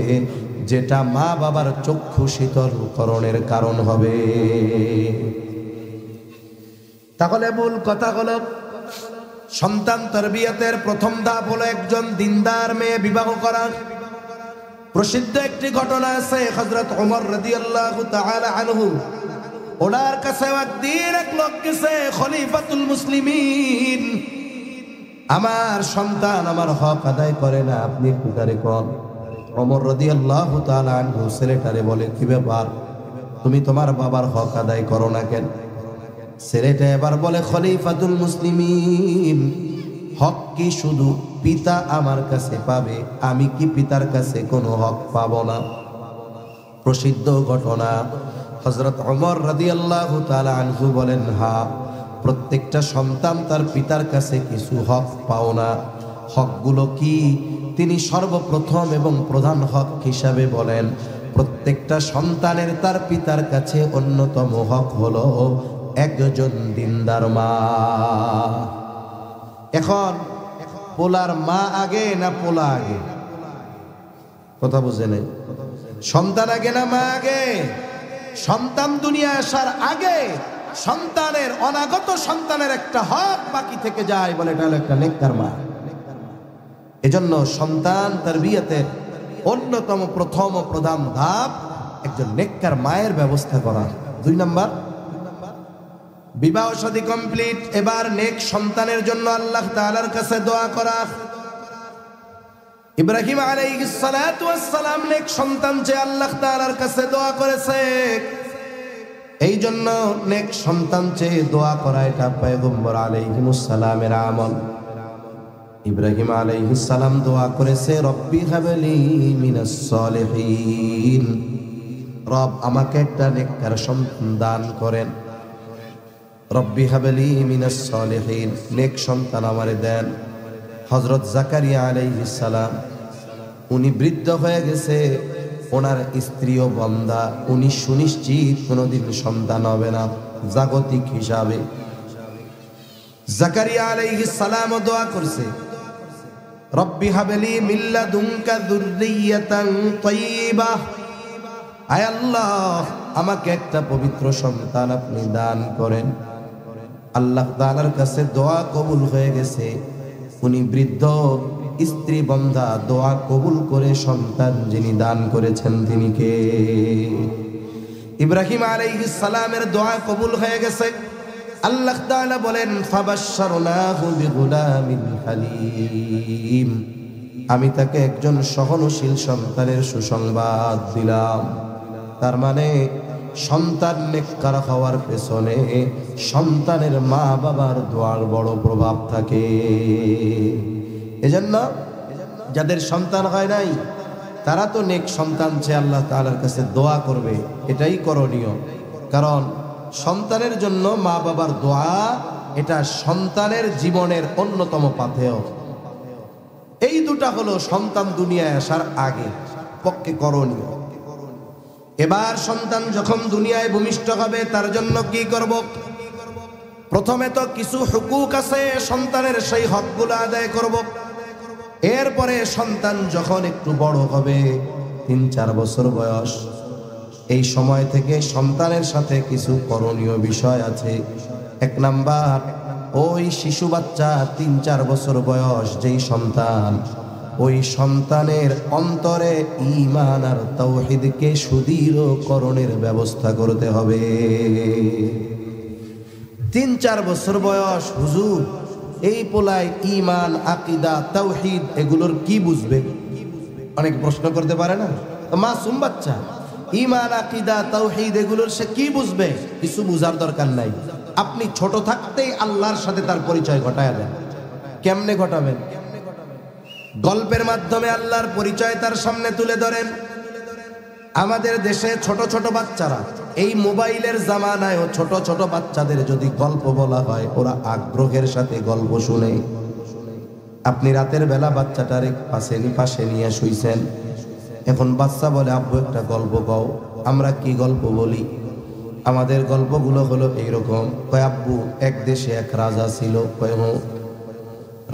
যেটা মা বাবার চক্ষু শীতলকরণের কারণ হবে। তাহলে মূল কথা হলো, সন্তান তারবিয়াতের প্রথম ধাপ হলো একজন দিনদার মেয়ে বিবাহ করা। প্রসিদ্ধ একটি ঘটনা আছে, হযরত ওমর রাদিয়াল্লাহু তাআলা আনহু ওনার কাছে একদিন এক লোক গেছে, খলিফাতুল মুসলিমিন, আমার সন্তান আমার হক আদায় করে না, আপনি একটু তারে কোন। ওমর রাদিয়াল্লাহু তাআলা আনহু ছেলেটারে বলে, কি ব্যাপার, তুমি তোমার বাবার হক আদায় করো না কেন? ছেলেটা এবার বলে, খলিফাতুল মুসলিমিন, হক কি শুধু পিতা আমার কাছে পাবে, আমি কি পিতার কাছে কোনো হক পাবো না? প্রসিদ্ধ ঘটনা, হযরত ওমর রাদিয়াল্লাহু তাআলা আনহু বলেন, হ্যাঁ, প্রত্যেকটা সন্তান তার পিতার কাছে কিছু হক পাও না। হকগুলো কি? তিনি সর্বপ্রথম এবং প্রধান হক হিসাবে বলেন, প্রত্যেকটা সন্তানের তার পিতার কাছে অন্যতম হক হলো একজন দিনদার মা। এখন পোলার মা আগে না পোলা আগে? কথা বুঝে নেই। সন্তান আগে না মা আগে? সন্তান দুনিয়া আসার আগে সন্তানের, অনাগত সন্তানের একটা হক বাকি থেকে যায়, বলে এটা হলো একটা নেককার মা। এজন্য সন্তান তারবিয়াতের অন্যতম প্রথম ও প্রধান ধাপ একজন নেককার মায়ের ব্যবস্থা করা। 2 নাম্বার, বিবাহ শাদী কমপ্লিট, এবার নেক সন্তানের জন্য আল্লাহ তাআলার কাছে দোয়া করা। ইব্রাহিম আলাইহিস সালাতু ওয়াস সালাম নেক সন্তান চেয়ে আল্লাহ তাআলার কাছে দোয়া করেছে। এই জন্য নেক সন্তান চেয়ে দোয়া করা এটা পয়গম্বর আলাইহিস সালামের আমল। ইব্রাহিম আলাইহিস সালাম দোয়া করেছে, রব্বি হাবলি মিনাস সলিহিন, রব আমাকে একটা নেককার সন্তান দান করেন। রব্বি হাবলি মিনাস সলিহিন, নেক সন্তান আমারে দেন। হযরত জাকারিয়া আলাইহিস সালাম, উনি বৃদ্ধ হয়ে গেছে, ওনার স্ত্রীও বন্ধা, উনি সুনিশ্চিত কোনোদিন সন্তান হবে না জাগতিক হিসাবে। জাকারিয়া আলাইহিস সালাম দোয়া করছে, রব্বি হাবলি মিন লাদুনকা যুররিয়াতান তাইয়্যিবাহ, আয় আল্লাহ আমাকে একটা পবিত্র সন্তান আপনি দান করেন। আল্লাহ তাআলার কাছে দোয়া কবুল হয়ে গেছে। উনি বৃদ্ধ, স্ত্রী বন্ধা, দোয়া কবুল করে সন্তান যিনি দান করেছেন তিনি কে? ইব্রাহিম আলাইহিস সালামের দোয়া কবুল হয়ে গেছে। আল্লাহ তাআলা বলেন, ফাবাশশারনাহু বিগুলামিন হালিম, আমি তাকে একজন সহনশীল সন্তানের সুসংবাদ দিলাম। তার মানে সন্তান নেককার হওয়ার পেছনে সন্তানের মা বাবার দোয়ার বড় প্রভাব থাকে। এজন্য যাদের সন্তান হয় নাই তারা তো নেক সন্তান চেয়ে আল্লাহ তাআলার কাছে দোয়া করবে, এটাই করণীয়। কারণ সন্তানের জন্য মা বাবার দোয়া এটা সন্তানের জীবনের অন্যতম পাথেয়। এই দুটা হলো সন্তান দুনিয়ায় আসার আগে পক্ষে করণীয়। এবার সন্তান যখন দুনিয়ায় ভূমিষ্ঠ হবে তার জন্য কি করব? প্রথমে তো কিছু হুকুক আছে সন্তানের, সেই হকগুলো আদায় করব। এরপরে সন্তান যখন একটু বড় হবে, 3-4 বছর বয়স, এই সময় থেকে সন্তানের সাথে কিছু করণীয় বিষয় আছে। 1 নাম্বার, ওই শিশু বাচ্চা 3-4 বছর বয়স যেই সন্তান, ওই সন্তানের অন্তরে ঈমান আর তাওহীদকে সুদৃঢ়করণের ব্যবস্থা করতে হবে। 3-4 বছর বয়স, হুজুর এই পোলায় ঈমান, আকীদা, তাওহীদ এগুলোর কি বুঝবে? অনেক প্রশ্ন করতে পারে না? মাসুম বাচ্চা, ঈমান, আকীদা, তাওহীদ এগুলোর সে কি বুঝবে? কিছু বুঝার দরকার নাই। আপনি ছোট থাকতেই আল্লাহর সাথে তার পরিচয় ঘটায়া দেন। কেমনে ঘটাবেন? গল্পের মাধ্যমে আল্লাহর পরিচয় তার সামনে তুলে ধরেন। আমাদের দেশে ছোট ছোট বাচ্চারা, এই মোবাইলের জামানায়ও ছোট ছোট বাচ্চাদের যদি গল্প বলা হয়, ওরা আগ্রহের সাথে গল্প শুনে। আপনি রাতের বেলা বাচ্চাটার পাশে নিয়ে শুইছেন, এখন বাচ্চা বলে, আব্বু একটা গল্প কও। আমরা কি গল্প বলি? আমাদের গল্পগুলো হলো এইরকম, কয় আব্বু এক দেশে এক রাজা ছিল। কয় হো,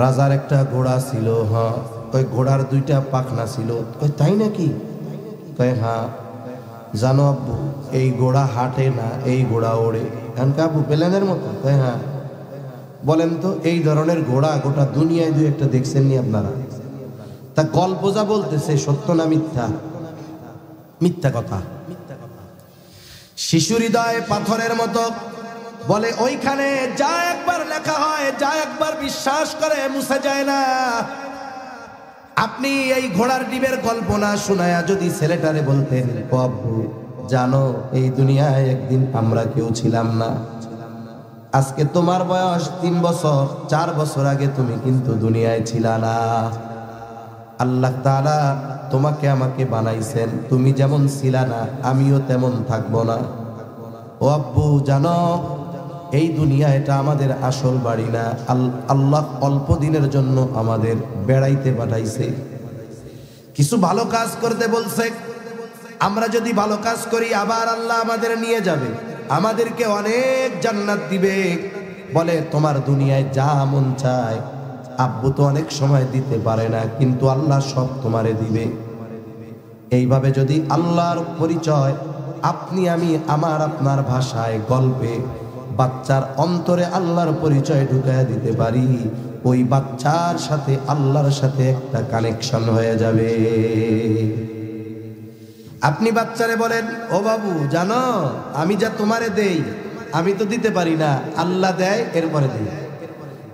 রাজার একটা ঘোড়া ছিল। হ্যাঁ। কয় ঘোড়ার 2টা পাখনা ছিল। কয় তাই নাকি? কয় হ্যাঁ। জানো আব্বু, এই ঘোড়া হাঁটে না, এই ঘোড়া ওড়ে। এখন আব্বু প্লেনের মতো? কয় হ্যাঁ। বলেন তো এই ধরনের ঘোড়া গোটা দুনিয়ায় 2-1টা দেখছেন নি আপনারা? তা গল্প যা বলতেছে সত্য না মিথ্যা? মিথ্যা কথা। শিশু হৃদয় পাথরের মতো, বলে ওইখানে যা একবার লেখা হয়, যা একবার বিশ্বাস করে মুছে যায় না। আপনি এই ঘোড়ার ডিমের গল্প না শোনায়া যদি ছেলেটারে বলতেন, বাবু জানো এই দুনিয়ায় একদিন আমরা কেউ ছিলাম না, আজকে তোমার বয়স 3 বছর 4 বছর আগে তুমি কিন্তু দুনিয়ায় ছিলা না। আল্লাহ তাআলা তোমাকে আমাকে বানাইছেন, তুমি যেমন ছিলা না আমিও তেমন থাকবো না। ও আব্বু জানো এই দুনিয়া এটা আমাদের আসল বাড়ি না, আল্লাহ অল্প দিনের জন্য আমাদের বেড়াইতে পাঠাইছে, কিছু ভালো কাজ করতে বলছে। আমরা যদি ভালো কাজ করি আবার আল্লাহ আমাদের নিয়ে যাবে, আমাদেরকে অনেক জান্নাত দিবে। বলে তোমার দুনিয়ায় যা মন চায় আব্বু তো অনেক সময় দিতে পারে না, কিন্তু আল্লাহ সব তোমারে দিবে। এইভাবে যদি আল্লাহর পরিচয় আপনি আমি আমার আপনার ভাষায় গল্পে বাচ্চার অন্তরে আল্লাহর পরিচয় ঢুকায় দিতে পারি, ওই বাচ্চার সাথে আল্লাহর সাথে একটা কানেকশন হয়ে যাবে। আপনি বাচ্চারে বলেন, ও বাবু জানো আমি যা তোমারে দেই আমি তো দিতে পারি না, আল্লাহ দেয় এরপরে দেই।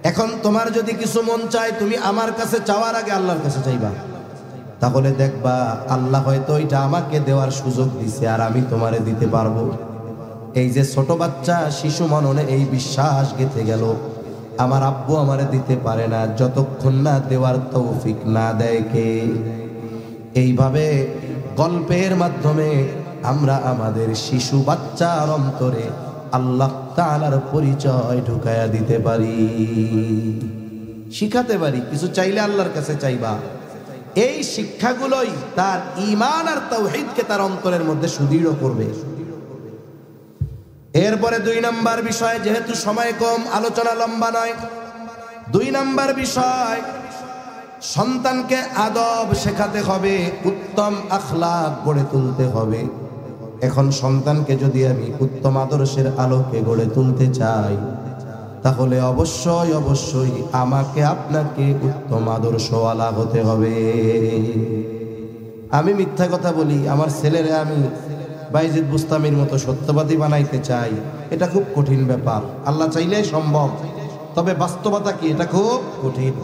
এখন তোমার যদি কিছু মন চায় তুমি আমার কাছে চাওয়ার আগে আল্লাহর কাছে চাইবা, তাহলে দেখবা আল্লাহ হয়তো এটা আমাকে দেওয়ার সুযোগ দিছে আর আমি তোমারে দিতে পারবো। এই যে ছোট বাচ্চা শিশু মননে এই বিশ্বাস গেঁথে গেল, আমার আব্বু আমারে দিতে পারে না যতক্ষণ না দেওয়ার তৌফিক না দেয় কে। এইভাবে গল্পের মাধ্যমে আমরা আমাদের শিশু বাচ্চার অন্তরে আল্লাহ তাআলার পরিচয় ঢুকায়া দিতে পারি, শিখাতে পারি। কিছু চাইলে আল্লাহর কাছে চাইবা, এই শিক্ষাগুলোই তার ঈমান আর তাওহীদকে তার অন্তরের মধ্যে সুদৃঢ় করবে। এরপরে 2 নম্বর বিষয়, যেহেতু সময় কম আলোচনা লম্বা নয়, 2 নম্বর বিষয় সন্তানকে আদব শেখাতে হবে, উত্তম আখলাক গড়ে তুলতে হবে। এখন সন্তানকে যদি আমি উত্তম আদর্শের আলোকে গড়ে তুলতে চাই তাহলে অবশ্যই অবশ্যই আমাকে আপনাকে উত্তম আদর্শওয়ালা হতে হবে। আমি মিথ্যা কথা বলি, আমার ছেলেরে আমি বাইজিদ বুস্তামির মতো সত্যবাদী বানাইতে চাই, এটা খুব কঠিন ব্যাপার। আল্লাহ চাইলে সম্ভব, তবে বাস্তবতা কি এটা খুব কঠিন।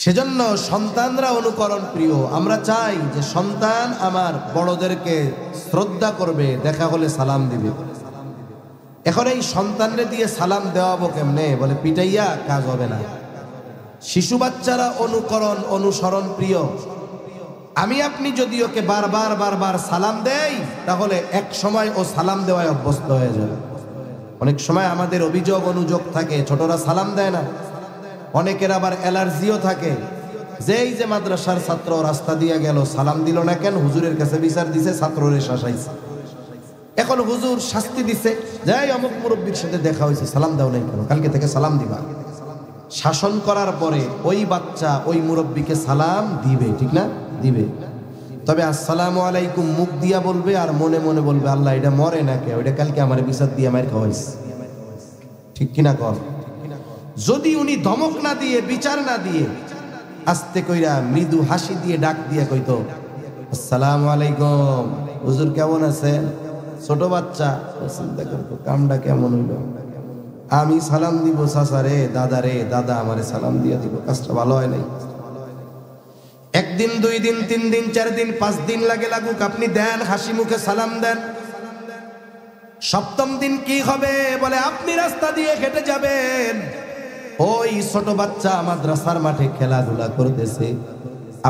সেজন্য সন্তানরা অনুকরণ প্রিয়। আমরা চাই যে সন্তান আমার বড়দেরকে শ্রদ্ধা করবে, দেখা হলে সালাম দিবে। এখন এই সন্তানরে দিয়ে সালাম দেওয়াবো কেমনে? বলে পিটাইয়া কাজ হবে না। শিশু বাচ্চারা অনুসরণ প্রিয়। আমি আপনি যদি ওকে বারবার সালাম দেই তাহলে এক সময় ও সালাম দেওয়ায় অভ্যস্ত হয়ে যাবে। অনেক সময় আমাদের অনুযোগ থাকে, ছোটরা সালাম দেয় না। অনেকের আবার অ্যালার্জিও থাকে, যেই যে মাদ্রাসার ছাত্র রাস্তা দিয়ে গেল সালাম দিল না কেন, হুজুরের কাছে বিচার দিছে, ছাত্ররে শাসাইছে। এখন হুজুর শাস্তি দিছে, যাই অমুক মুরব্বীর সাথে দেখা হয়েছে সালাম দাও নাই কেন, কালকে থেকে সালাম দিবা। শাসন করার পরে ওই বাচ্চা ওই মুরব্বীকে সালাম দিবে, ঠিক না? দিবে। তবে আসসালামু আলাইকুম মুখ দিয়া বলবে আর মনে মনে বলবে আল্লাহ এটা মরে না কে, ওইটা কালকে আমার বিচার দিয়ে আমার খাওয়াইছে। ঠিক কিনা কর? যদি উনি ধমক না দিয়ে বিচার না দিয়ে আস্তে কইরা মৃদু হাসি দিয়ে ডাক দিয়ে কইতো আসসালামু আলাইকুম হুজুর কেমন আছেন, ছোট বাচ্চা চিন্তা করতো কামটা কেমন হইল, আমি সালাম দিব চাচা রে, দাদা রে, দাদা আমারে সালাম দিয়ে দিব, কাজটা ভালো হয় নাই। 1 দিন 2 দিন 3 দিন 4 দিন 5 দিন লাগুক, আপনি দেন হাসি মুখে সালাম দেন। 7ম দিন কি হবে? বলে আপনি রাস্তা দিয়ে হেঁটে যাবেন, ওই ছোট বাচ্চা মাদ্রাসার মাঠে খেলাধুলা করতেছে,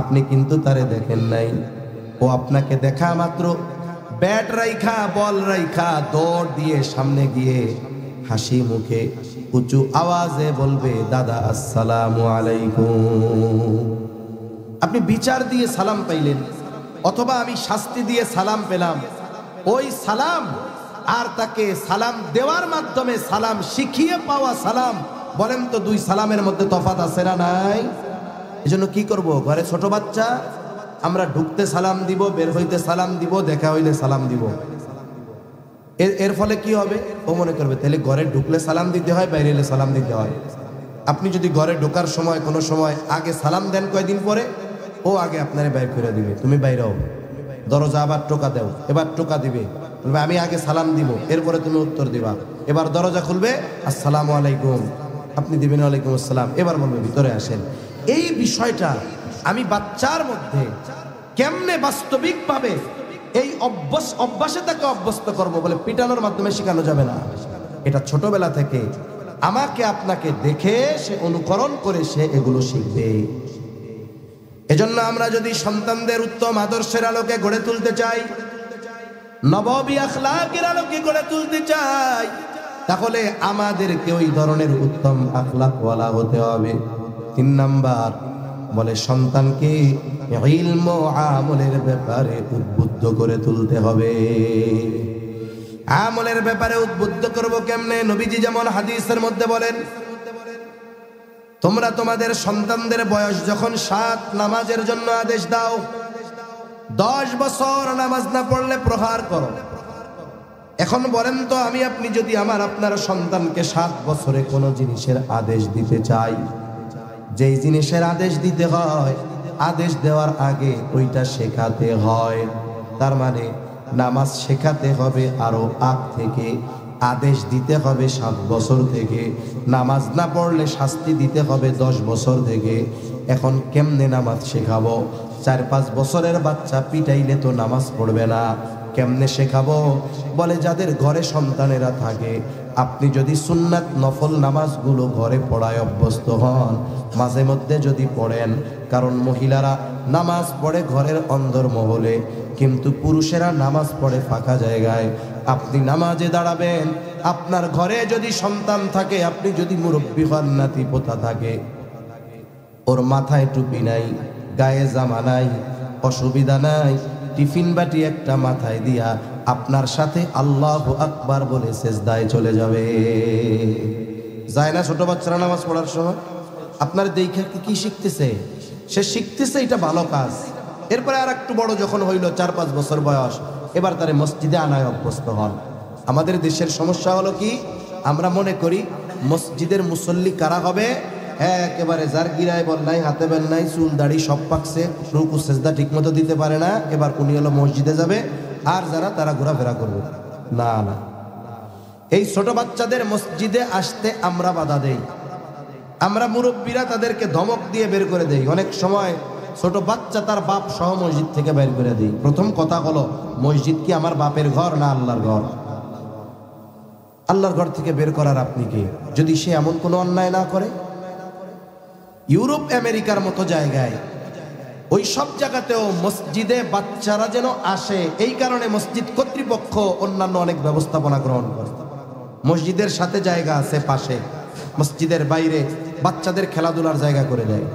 আপনি কিন্তু তারে দেখেন নাই। ও আপনাকে দেখা মাত্র ব্যাট রাইখা বল রাইখা দৌড় দিয়ে সামনে গিয়ে হাসি মুখে উঁচু আওয়াজে বলবে দাদা আসসালামু আলাইকুম। আপনি বিচার দিয়ে সালাম পাইলেন, অথবা আমি শাস্তি দিয়ে সালাম পেলাম। ওই সালাম আর তাকে সালাম দেওয়ার মাধ্যমে সালাম শিখিয়ে পাওয়া সালাম, বলেন তো 2 সালামের মধ্যে তফাৎ আছে না নাই? এজন্য কি করব? ঘরে ছোট বাচ্চা, আমরা ঢুকতে সালাম দিব, বের হইতে সালাম দিব, দেখা হইলে সালাম দিব। এর ফলে কি হবে? ও মনে করবে তাহলে ঘরে ঢুকলে সালাম দিতে হয়, বাইরে এলে সালাম দিতে হয়। আপনি যদি ঘরে ঢোকার সময় কোনো সময় আগে সালাম দেন, কয়দিন পরে ও আগে আপনারে বাইর করে দিবে, তুমি বাইরে হও, দরজা আবার টোকা দাও, এবার টোকা দিবে, বলবে আমি আগে সালাম দিব, এরপরে তুমি উত্তর দিবা। এবার দরজা খুলবে, আসসালামু আলাইকুম, আপনি দিবেন ওয়ালাইকুম আসসালাম, এবার বলবে ভিতরে আসেন। এই বিষয়টা আমি বাচ্চার মধ্যে কেমনে বাস্তবিক ভাবে এই অভ্যাসে তাকে অভ্যস্ত করব, বলে পিটানোর মাধ্যমে শেখানো যাবে না। এটা ছোটবেলা থেকে আমাকে আপনাকে দেখে সে অনুকরণ করে সে এগুলো শিখবে। এজন্য আমরা যদি সন্তানদের উত্তম আদর্শের আলোকে গড়ে তুলতে চাই, নববী আখলাকের আলোকে গড়ে তুলতে চাই, তাহলে আমাদেরকে ওই ধরনের উত্তম আখলাকওয়ালা হতে হবে। 3 নাম্বার বলে সন্তানকে ইলম ও আমলের ব্যাপারে উদ্বুদ্ধ করে তুলতে হবে। আমলের ব্যাপারে উদ্বুদ্ধ করব কেমনে? নবীজি যেমন হাদিসের মধ্যে বলেন, তোমরা তোমাদের সন্তানদের বয়স যখন 7 নামাজের জন্য আদেশ দাও, 10 বছর নামাজ না পড়লে প্রহার করো। এখন বলেন তো, আমি আপনি যদি আপনার সন্তানকে 7 বছরে কোনো জিনিসের আদেশ দিতে চাই, যেই জিনিসের আদেশ দিতে হয় আদেশ দেওয়ার আগে ওইটা শেখাতে হয়। তার মানে নামাজ শেখাতে হবে আরো আগ থেকে, আদেশ দিতে হবে 7 বছর থেকে, নামাজ না পড়লে শাস্তি দিতে হবে 10 বছর থেকে। এখন কেমনে নামাজ শেখাবো? 4-5 বছরের বাচ্চা পিটাইলে তো নামাজ পড়বে না, কেমনে শেখাবো? বলে যাদের ঘরে সন্তানেরা থাকে, আপনি যদি সুন্নাত নফল নামাজগুলো ঘরে পড়ায় অভ্যস্ত হন, মাঝে মধ্যে যদি পড়েন, কারণ মহিলারা নামাজ পড়ে ঘরের অন্দরমহলে, কিন্তু পুরুষেরা নামাজ পড়ে ফাঁকা জায়গায়। আপনি নামাজে দাঁড়াবেন, আপনার ঘরে যদি সন্তান থাকে, আপনি যদি মুরব্বী হন, নাতি পোতা থাকে, ওর মাথায় টুপি নাই, গায়ে জামা নাই, অসুবিধা নাই, টিফিন বাটি একটা মাথায় দিয়া আপনার সাথে আল্লাহু আকবার বলে সেজদায় চলে যাবে। যায় না ছোট বাচ্চারা নামাজ পড়ার সময়? আপনার দেখে কি শিখতেছে? সে শিখতেছে এটা ভালো কাজ। এরপরে আর একটু বড় যখন হইল, 4-5 বছর বয়স, এবার তারে মসজিদে আনায় অভ্যস্ত হন। আমাদের দেশের সমস্যা হলো কি, আমরা মনে করি মসজিদের মুসল্লি কারা হবে? একেবারে যার গিরায় বল নাই, হাতে বেল নাই, চুল দাড়ি সব পাকছে, রুকু সেজদা ঠিক মতো দিতে পারে না, এবার উনি হলো মসজিদে যাবে, আর যারা তারা ঘোরাফেরা করবে। না না, এই ছোট বাচ্চাদের মসজিদে আসতে আমরা বাধা দেই, আমরা মুরব্বীরা তাদেরকে ধমক দিয়ে বের করে দেই। অনেক সময় ছোট বাচ্চা তার বাপ সহ মসজিদ থেকে বের করে দিই। প্রথম কথা হলো, মসজিদ কি আমার বাপের ঘর না আল্লাহর ঘর? আল্লাহর ঘর থেকে বের করার আপনি কে? যদি সে এমন কোনো অন্যায় না করে। ইউরোপ আমেরিকার মতো জায়গায়, ওই সব জায়গাতেও মসজিদে বাচ্চারা যেন আসে, এই কারণে মসজিদ কর্তৃপক্ষ অন্যান্য অনেক ব্যবস্থাপনা গ্রহণ করে। মসজিদের সাথে জায়গা আছে পাশে, মসজিদের বাইরে বাচ্চাদের খেলাধুলার জায়গা করে দেয়।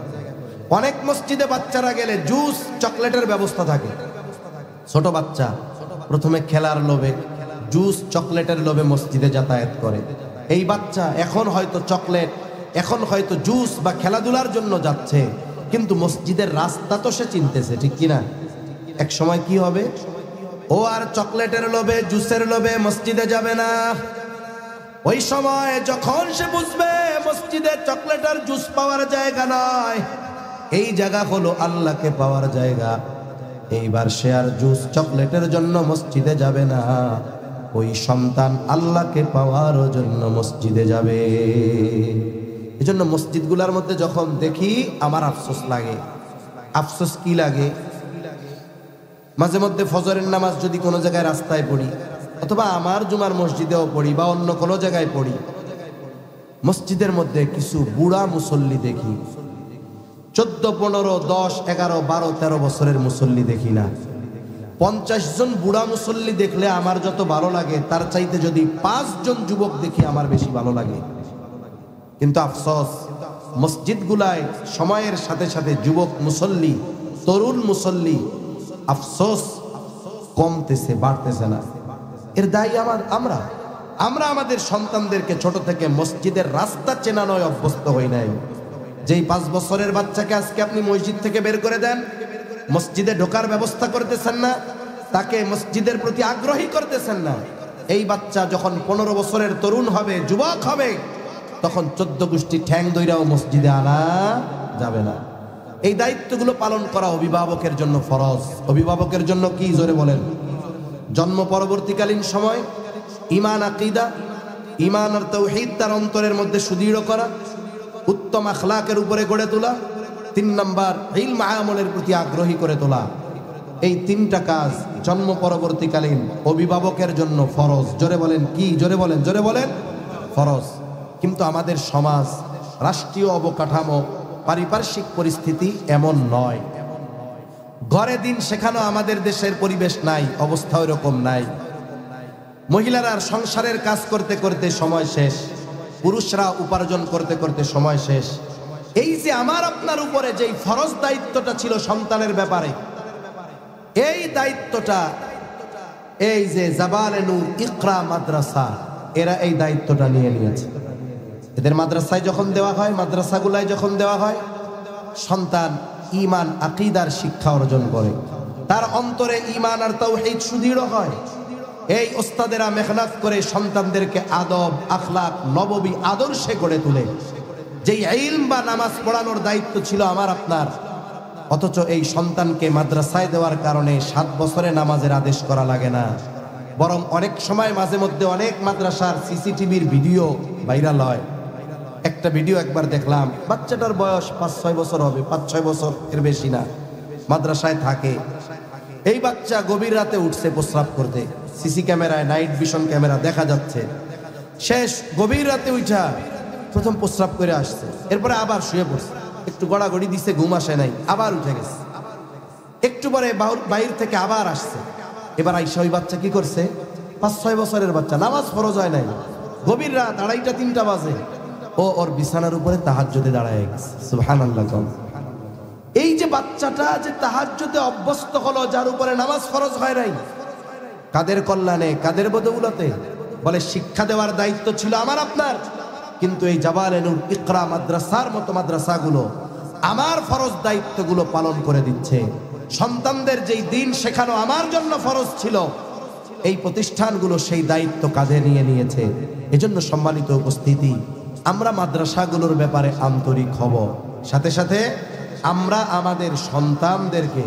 অনেক মসজিদে বাচ্চারা গেলে জুস চকলেটের ব্যবস্থা থাকে। ছোট বাচ্চা প্রথমে খেলার লোভে, জুস চকলেটের লোভে মসজিদে যাতায়াত করে। এই বাচ্চা এখন হয়তো চকলেট, এখন হয়তো জুস বা খেলাধুলার জন্য যাচ্ছে, কিন্তু মসজিদের রাস্তা তো সে চিনতেছে, ঠিক কিনা? এক সময় কি হবে, ও আর চকলেটের লোভে, জুসের লোভে মসজিদে যাবে না। ওই সময় যখন সে বুঝবে মসজিদে চকলেট আর জুস পাওয়ার জায়গা নয়, এই জায়গা হলো আল্লাহকে পাওয়ার জায়গা, এইবার সে আর জুস চকলেটের জন্য মসজিদে যাবে না, ওই সন্তান আল্লাহকে পাওয়ার জন্য মসজিদে যাবে। এজন্য মসজিদগুলোর মধ্যে যখন দেখি আমার আফসোস লাগে। আফসোস কি লাগে? মাঝে মধ্যে ফজরের নামাজ যদি কোনো জায়গায় রাস্তায় পড়ি, অথবা আমার জুমার মসজিদেও পড়ি বা অন্য কোনো জায়গায় পড়ি, মসজিদের মধ্যে কিছু বুড়া মুসল্লি দেখি, 14, 15, 10, 11, 12, 13 বছরের মুসল্লি দেখি না। 50 জন বুড়া মুসল্লি দেখলে আমার যত ভালো লাগে, তার চাইতে যদি 5 জন যুবক দেখি আমার বেশি ভালো লাগে। কিন্তু আফসোস, মসজিদগুলায় সময়ের সাথে সাথে যুবক মুসল্লি, তরুণ মুসল্লি আফসোস কমতেছে, বাড়তেছে না। এর দায়ী আমরা আমাদের সন্তানদেরকে ছোট থেকে মসজিদের রাস্তা চেনানোয় অভ্যস্ত হই নাই। যেই 5 বছরের বাচ্চাকে আজকে আপনি মসজিদ থেকে বের করে দেন, মসজিদে ঢোকার ব্যবস্থা করতেছেন না, তাকে মসজিদের প্রতি আগ্রহী করতেছেন না, এই বাচ্চা যখন 15 বছরের তরুণ হবে, যুবক হবে, তখন 14 গোষ্ঠী ঠ্যাং দইরাও মসজিদে আনা যাবে না। এই দায়িত্বগুলো পালন করা অভিভাবকের জন্য ফরজ। অভিভাবকের জন্য কি, জোরে বলেন? জন্ম পরবর্তীকালীন সময় ঈমান আকীদা, ঈমান আর তাওহীদ তার অন্তরের মধ্যে সুদৃঢ় করা, উত্তম আখলাকের উপরে গড়ে তোলা, 3 নাম্বার ইলম আমলের প্রতি আগ্রহী করে তোলা। এই 3টা কাজ জন্ম পরবর্তীকালীন অভিভাবকের জন্য ফরজ। জোরে বলেন কি? জোরে বলেন ফরজ। কিন্তু আমাদের সমাজ, রাষ্ট্রীয় অবকাঠামো, পারিপার্শ্বিক পরিস্থিতি এমন নয়। ঘরে দিন শেখানো আমাদের দেশের পরিবেশ নাই, অবস্থা ওইরকম নাই। মহিলারা সংসারের কাজ করতে করতে সময় শেষ, পুরুষরা উপার্জন করতে করতে সময় শেষ। এই যে আমার আপনার উপরে যেই ফরজ দায়িত্বটা ছিল সন্তানের ব্যাপারে, এই দায়িত্বটা এই যে জাবালে নূর ইকরা মাদ্রাসা, এরা এই দায়িত্বটা নিয়ে নিয়েছে। এদের মাদ্রাসায় যখন দেওয়া হয়, মাদ্রাসাগুলায় যখন দেওয়া হয়, সন্তান ঈমান আকীদার শিক্ষা অর্জন করে, তার অন্তরে ঈমান আর তাওহীদ সুদৃঢ় হয়। এই ওস্তাদেরা মেহনত করে সন্তানদেরকে আদব, আখলাক, নববী আদর্শে গড়ে তোলে। যেই ইলম বা নামাজ পড়ানোর দায়িত্ব ছিল আমার আপনার, অথচ এই সন্তানকে মাদ্রাসায় দেওয়ার কারণে 7 বছরে নামাজের আদেশ করা লাগে না, বরং অনেক সময় মাঝে মধ্যে অনেক মাদ্রাসার সিসিটিভির ভিডিও ভাইরাল হয়। একটা ভিডিও একবার দেখলাম, বাচ্চাটার বয়স 5-6 বছর হবে, 5-6 বছর, এর বেশি না, মাদ্রাসায় থাকে। এই বাচ্চা গভীর রাতে উঠছে প্রস্রাব করতে, সিসি ক্যামেরায়, নাইট ভিশন ক্যামেরা দেখা যাচ্ছে। শেষ গভীর রাতে উঠা প্রথম প্রস্রাব করে আসছে, এরপরে আবার শুয়ে পড়ছে, একটু গড়াগড়ি দিছে, ঘুম আসে নাই, আবার উঠে গেছে। একটু পরে বাইরে থেকে আবার আসছে। এবার আইসা ওই বাচ্চা কি করছে, 5-6 বছরের বাচ্চা, নামাজ ফরজ হয় নাই, গভীর রাত 2:30-3টা বাজে, ও ওর বিছানার উপরে তাহাজ্জুদে দাঁড়ায় গেছে। সুবহানাল্লাহ। এই যে বাচ্চাটা যে তাহাজ্জুদে অভ্যস্ত হলো, যার উপরে নামাজ ফরজ হয় নাই, কাদের কল্যাণে, কাদের বদৌলতে? বলে শিক্ষা দেওয়ার দায়িত্ব ছিল আমার আপনার, কিন্তু এই জাবালে নূর ইকরা মাদ্রাসার মতো মাদ্রাসাগুলো আমার ফরজ দায়িত্বগুলো পালন করে দিচ্ছে। সন্তানদের যেই দিন শেখানো আমার জন্য ফরজ ছিল, এই প্রতিষ্ঠানগুলো সেই দায়িত্ব কাঁধে নিয়ে নিয়েছে। এজন্য সম্মানিত উপস্থিতি, আমরা মাদ্রাসাগুলোর ব্যাপারে আন্তরিক হব, সাথে সাথে আমরা আমাদের সন্তানদেরকে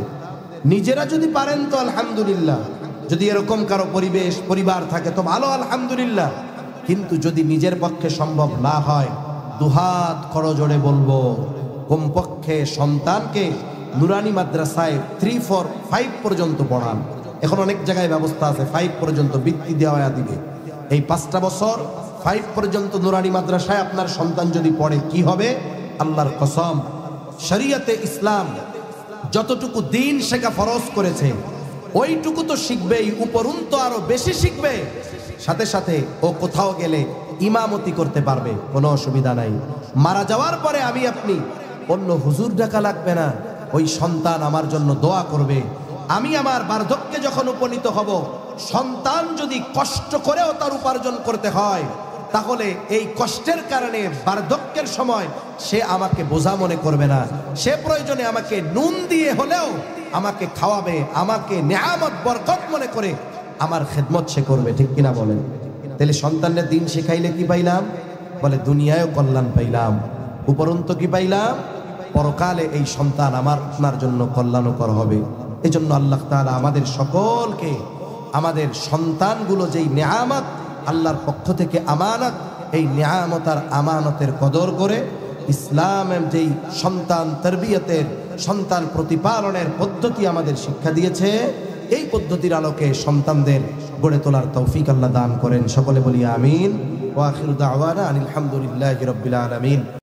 নিজেরা যদি পারেন তো আলহামদুলিল্লাহ, যদি এরকম কারো পরিবেশ পরিবার থাকে তো ভালো, আলহামদুলিল্লাহ। কিন্তু যদি নিজের পক্ষে সম্ভব না হয়, দুহাত করজোড়ে বলবো, কমপক্ষে সন্তানকে নুরানি মাদ্রাসায় 3, 4, 5 পর্যন্ত পড়ান। এখন অনেক জায়গায় ব্যবস্থা আছে 5 পর্যন্ত বৃত্তি দেওয়া দিবে। এই 5টা বছর 5 পর্যন্ত নুরানি মাদ্রাসায় আপনার সন্তান যদি পড়ে কি হবে? আল্লাহর কসম, শরীয়তে ইসলাম যতটুকু দিন শেখা ফরজ করেছে ওইটুকু তো শিখবেই, উপরন্তু আরো বেশি শিখবে। সাথে সাথে ও কোথাও গেলে ইমামতি করতে পারবে, কোনো অসুবিধা নাই। মারা যাওয়ার পরে আমি আপনি অন্য হুজুর ডাকা লাগবে না, ওই সন্তান আমার জন্য দোয়া করবে। আমি আমার বার্ধক্যে যখন উপনীত হব, সন্তান যদি কষ্ট করেও তার উপার্জন করতে হয়, তাহলে এই কষ্টের কারণে বার্ধক্যের সময় সে আমাকে বোঝা মনে করবে না, সে প্রয়োজনে আমাকে নুন দিয়ে হলেও আমাকে খাওয়াবে, আমাকে নেয়ামত বরকত মনে করে আমার খেদমত সে করবে। ঠিক কিনা বলেন? তাহলে সন্তানের দিন শেখাইলে কি পাইলাম? বলে দুনিয়ায়ও কল্যাণ পাইলাম, উপরন্তু কি পাইলাম? পরকালে এই সন্তান আমার আপনার জন্য কল্যাণকর হবে। এজন্য আল্লাহ তাআলা আমাদের সকলকে আমাদের সন্তানগুলো যেই নেয়ামত আল্লাহর পক্ষ থেকে আমানত, এই নেয়ামত আর আমানতের কদর করে ইসলামের যেই সন্তান তরবিয়তের, সন্তান প্রতিপালনের পদ্ধতি আমাদের শিক্ষা দিয়েছে, এই পদ্ধতির আলোকে সন্তানদের গড়ে তোলার তৌফিক আল্লাহ দান করেন। সকলে বলি আমিন। ওয়া আখিরু দাওয়ানা আনিল হামদুলিল্লাহি রাব্বিল আলামিন।